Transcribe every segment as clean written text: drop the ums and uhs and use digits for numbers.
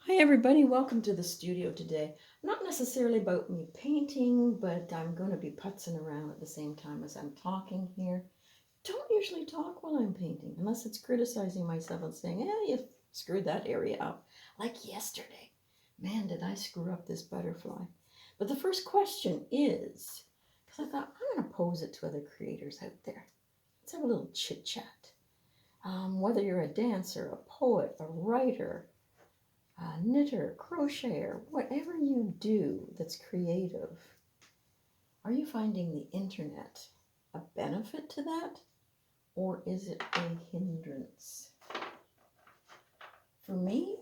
Hi everybody, welcome to the studio today. Not necessarily about me painting, but I'm going to be putzing around at the same time as I'm talking here. Don't usually talk while I'm painting, unless it's criticizing myself and saying, you screwed that area up. Like yesterday. Man, did I screw up this butterfly. But the first question is, because I thought I'm going to pose it to other creators out there. Let's have a little chit chat. Whether you're a dancer, a poet, a writer, knitter, crocheter, whatever you do that's creative, are you finding the internet a benefit to that, or is it a hindrance? For me,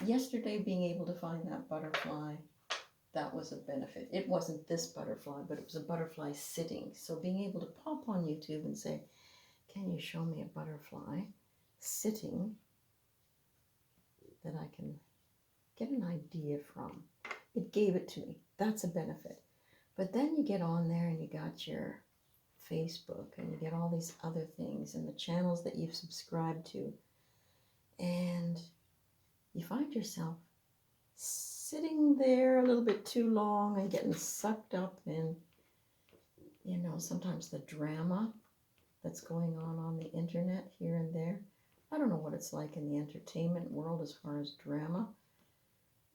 yesterday being able to find that butterfly, that was a benefit. It wasn't this butterfly, but it was a butterfly sitting. So being able to pop on YouTube and say, can you show me a butterfly sitting that I can get an idea from? It gave it to me. That's a benefit. But then you get on there and you got your Facebook and you get all these other things and the channels that you've subscribed to, and you find yourself sitting there a little bit too long and getting sucked up in, sometimes the drama that's going on the internet here and there. I don't know what it's like in the entertainment world as far as drama,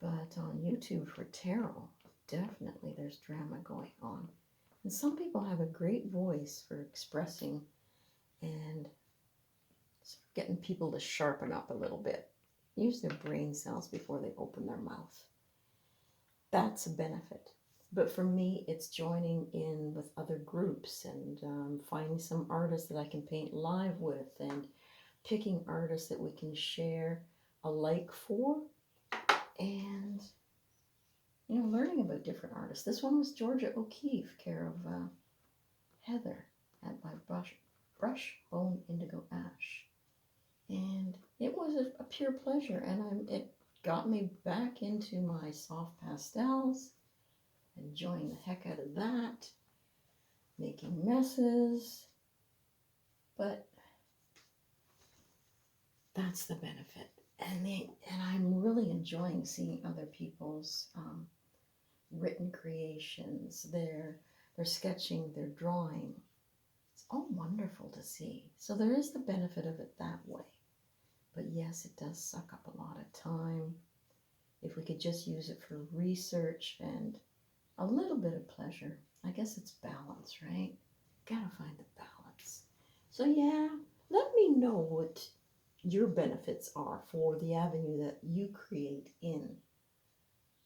but on YouTube for tarot, definitely there's drama going on. And some people have a great voice for expressing and sort of getting people to sharpen up a little bit, use their brain cells before they open their mouth. That's a benefit. But for me, it's joining in with other groups and finding some artists that I can paint live with and picking artists that we can share a like for, and learning about different artists. This one was Georgia O'Keeffe, care of Heather at my brush bone indigo ash, and it was a pure pleasure. And it got me back into my soft pastels, enjoying the heck out of that, making messes. But that's the benefit, and I'm really enjoying seeing other people's written creations, their sketching, their drawing. It's all wonderful to see. So there is the benefit of it that way. But yes, it does suck up a lot of time. If we could just use it for research and a little bit of pleasure, I guess it's balance, right? Gotta find the balance. So yeah, let me know what your benefits are for the avenue that you create in,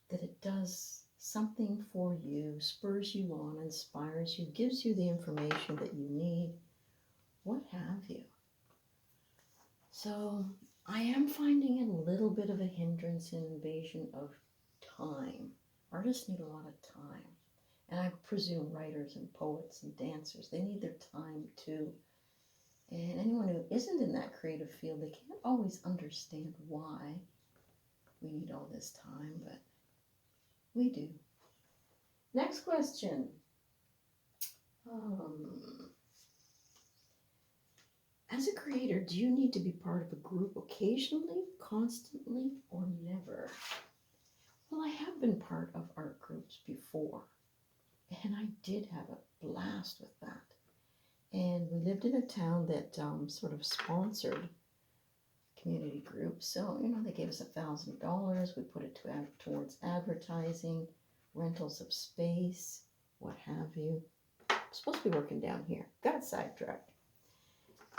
that it does something for you, spurs you on, inspires you, gives you the information that you need, what have you. So I am finding a little bit of a hindrance and invasion of time. Artists need a lot of time. And I presume writers and poets and dancers, they need their time too. And anyone who isn't in that creative field, they can't always understand why we need all this time, but we do. Next question. As a creator, do you need to be part of a group occasionally, constantly, or never? Well, I have been part of art groups before, and I did have a blast with that. And we lived in a town that sort of sponsored community groups. So, they gave us $1,000. We put it towards advertising, rentals of space, what have you. I'm supposed to be working down here. Got sidetracked.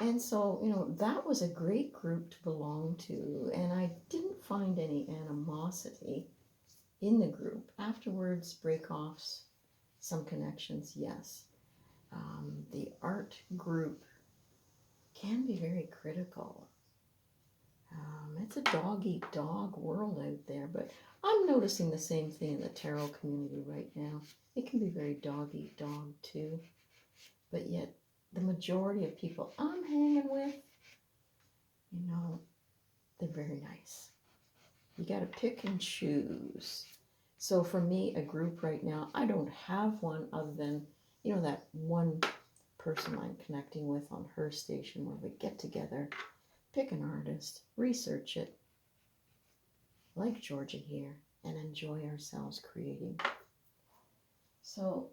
And so, that was a great group to belong to. And I didn't find any animosity in the group. Afterwards, break-offs, some connections, yes. The art group can be very critical. It's a dog-eat-dog world out there, but I'm noticing the same thing in the tarot community right now. It can be very dog-eat-dog too, but yet the majority of people I'm hanging with, they're very nice. You got to pick and choose. So for me, a group right now, I don't have one other than, that one person I'm connecting with on her station where we get together, pick an artist, research it, like Georgia here, and enjoy ourselves creating. So,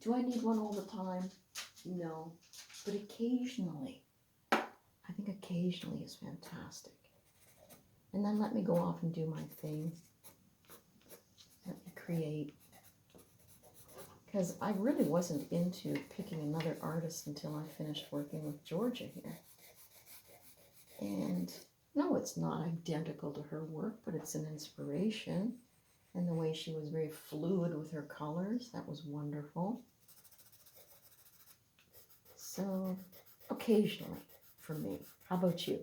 do I need one all the time? No, but occasionally. I think occasionally is fantastic. And then let me go off and do my thing. Let me create. Because I really wasn't into picking another artist until I finished working with Georgia here. And no, it's not identical to her work, but it's an inspiration. And the way she was very fluid with her colors, that was wonderful. So, occasionally for me. How about you?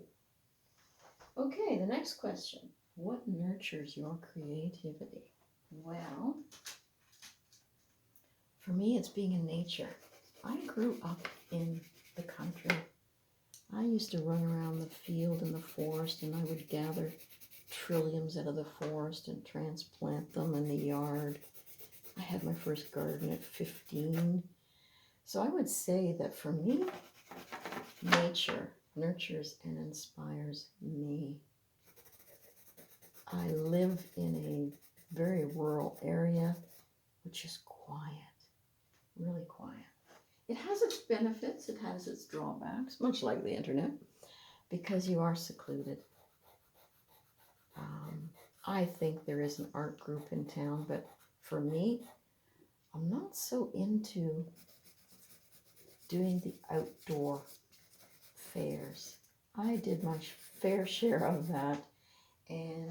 Okay, the next question. What nurtures your creativity? Well, for me, it's being in nature. I grew up in the country. I used to run around the field and the forest, and I would gather trilliums out of the forest and transplant them in the yard. I had my first garden at 15. So I would say that for me, nature nurtures and inspires me. I live in a very rural area, which is quiet, really quiet. It has its benefits, it has its drawbacks, much like the internet, because you are secluded. I think there is an art group in town, but for me, I'm not so into doing the outdoor fairs. I did my fair share of that, and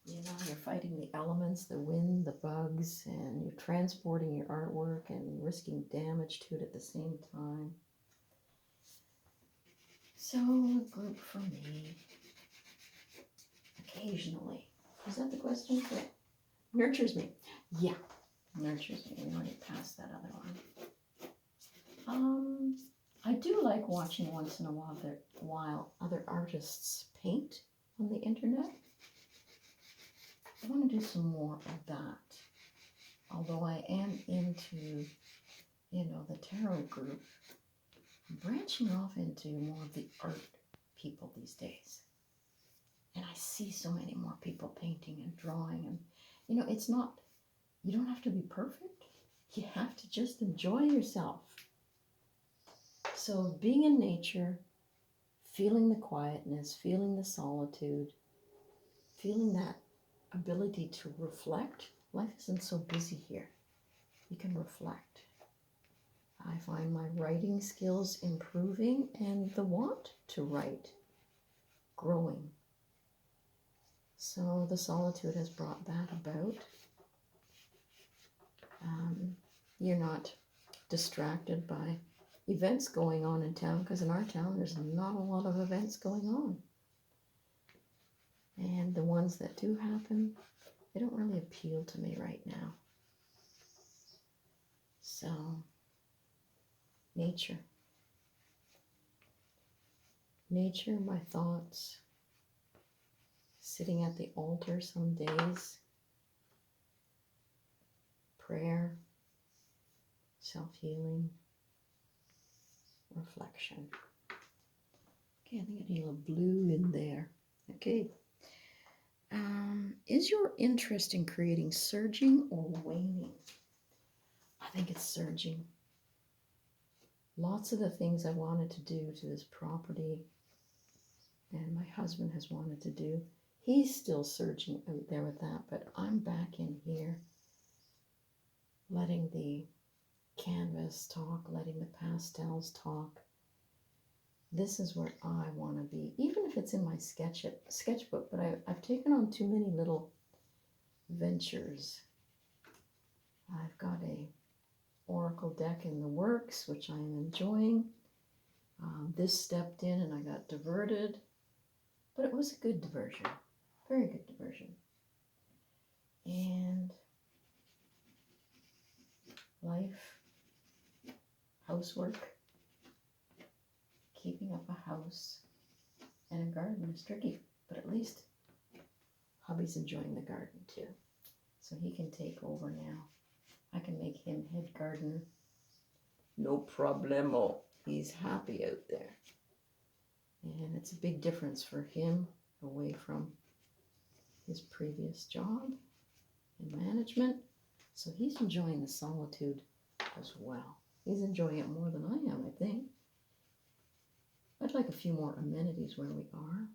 you're fighting the elements, the wind, the bugs, and you're transporting your artwork and risking damage to it at the same time. So, a group for me, occasionally. Is that the question? Yeah. Nurtures me. Yeah, nurtures me. We already passed that other one. I do like watching once in a while other artists paint on the internet. I want to do some more of that. Although I am into, the tarot group, I'm branching off into more of the art people these days. And I see so many more people painting and drawing. And, it's not, you don't have to be perfect. You have to just enjoy yourself. So being in nature, feeling the quietness, feeling the solitude, feeling that ability to reflect. Life isn't so busy here. You can reflect. I find my writing skills improving and the want to write growing. So the solitude has brought that about. You're not distracted by events going on in town, because in our town there's not a lot of events going on. And the ones that do happen, they don't really appeal to me right now. So, nature. Nature, my thoughts. Sitting at the altar some days. Prayer. Self-healing. Reflection. Okay, I think I need a little blue in there. Okay. Is your interest in creating surging or waning? I think it's surging. Lots of the things I wanted to do to this property and my husband has wanted to do, he's still surging out there with that, but I'm back in here letting the canvas talk, letting the pastels talk. This is where I want to be, even if it's in my sketchbook, but I've taken on too many little ventures. I've got a oracle deck in the works, which I am enjoying. This stepped in and I got diverted, but it was a good diversion, very good diversion. And life, housework, keeping up a house and a garden is tricky, but at least hubby's enjoying the garden too. So he can take over now. I can make him head gardener. No problemo. He's happy out there. And it's a big difference for him away from his previous job in management. So he's enjoying the solitude as well. He's enjoying it more than I am, I think. I'd like a few more amenities where we are.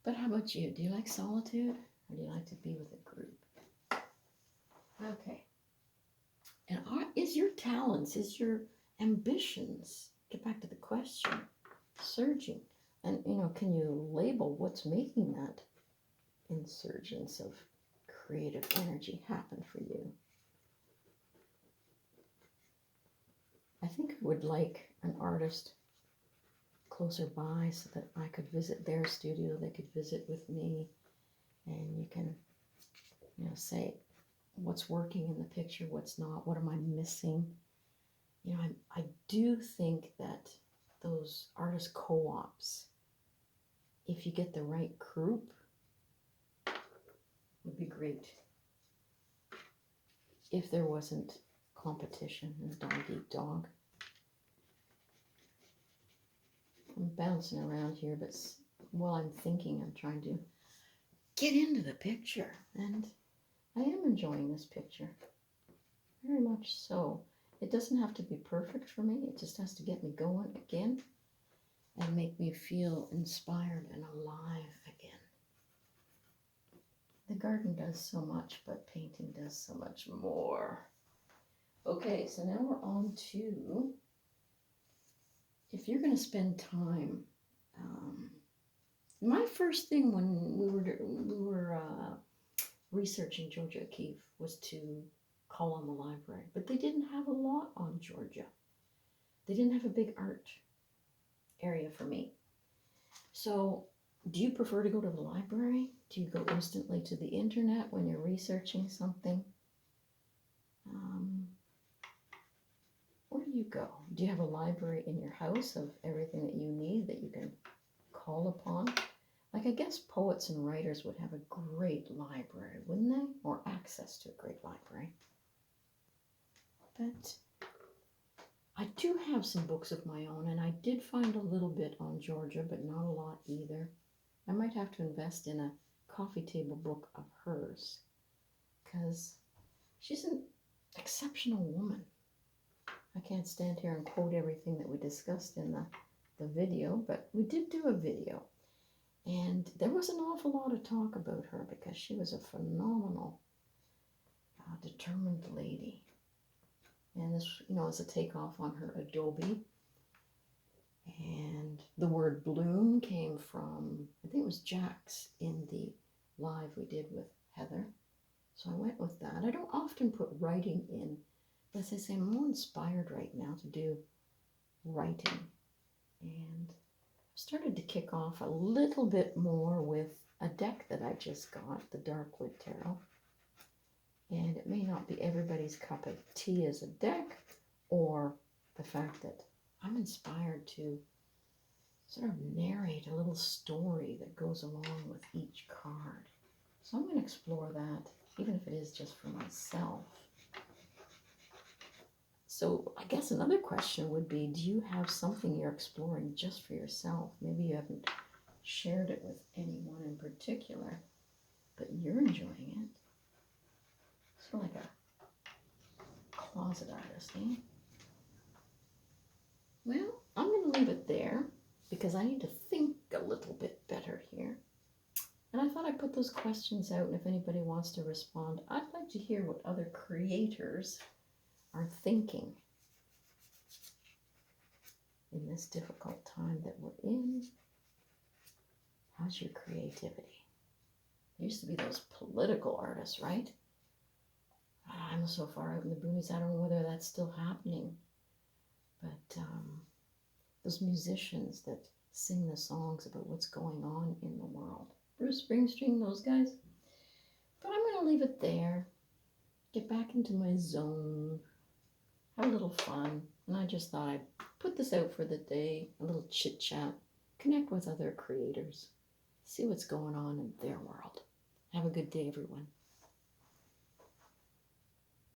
But how about you? Do you like solitude, or do you like to be with a group? Okay. And is your talents, is your ambitions, get back to the question, surging? And, can you label what's making that insurgence of creative energy happen for you? I think I would like an artist closer by so that I could visit their studio, they could visit with me, and you can, say what's working in the picture, what's not, what am I missing? I do think that those artist co-ops, if you get the right group, would be great. If there wasn't competition and dog eat dog. I'm bouncing around here, but while I'm thinking, I'm trying to get into the picture, and I am enjoying this picture. Very much so. It doesn't have to be perfect for me. It just has to get me going again and make me feel inspired and alive again. The garden does so much, but painting does so much more. Okay, so now we're on to, if you're going to spend time, my first thing when we were researching Georgia O'Keeffe was to call on the library, but they didn't have a lot on Georgia. They didn't have a big art area for me. So do you prefer to go to the library? Do you go instantly to the internet when you're researching something? Where do you go? Do you have a library in your house of everything that you need that you can call upon? Like, I guess poets and writers would have a great library, wouldn't they? Or access to a great library. But I do have some books of my own, and I did find a little bit on Georgia, but not a lot either. I might have to invest in a coffee table book of hers, because she's an exceptional woman. I can't stand here and quote everything that we discussed in the video, but we did do a video. And there was an awful lot of talk about her because she was a phenomenal, determined lady. And this, is a takeoff on her Adobe. And the word bloom came from, I think it was Jack's in the live we did with Heather. So I went with that. I don't often put writing in, but as I say, I'm more inspired right now to do writing. And I started to kick off a little bit more with a deck that I just got, the Darkwood Tarot. And it may not be everybody's cup of tea as a deck, or the fact that I'm inspired to sort of narrate a little story that goes along with each card. So I'm going to explore that, even if it is just for myself. So I guess another question would be, do you have something you're exploring just for yourself? Maybe you haven't shared it with anyone in particular, but you're enjoying it. Sort of like a closet artist, eh? Well, I'm going to leave it there because I need to think a little bit better here. And I thought I'd put those questions out, and if anybody wants to respond, I'd like to hear what other creators are thinking in this difficult time that we're in. How's your creativity? There used to be those political artists, right? I'm so far out in the boonies, I don't know whether that's still happening. But those musicians that sing the songs about what's going on in the world. Bruce Springsteen, those guys. But I'm going to leave it there. Get back into my zone. Have a little fun. And I just thought I'd put this out for the day. A little chit chat. Connect with other creators. See what's going on in their world. Have a good day, everyone.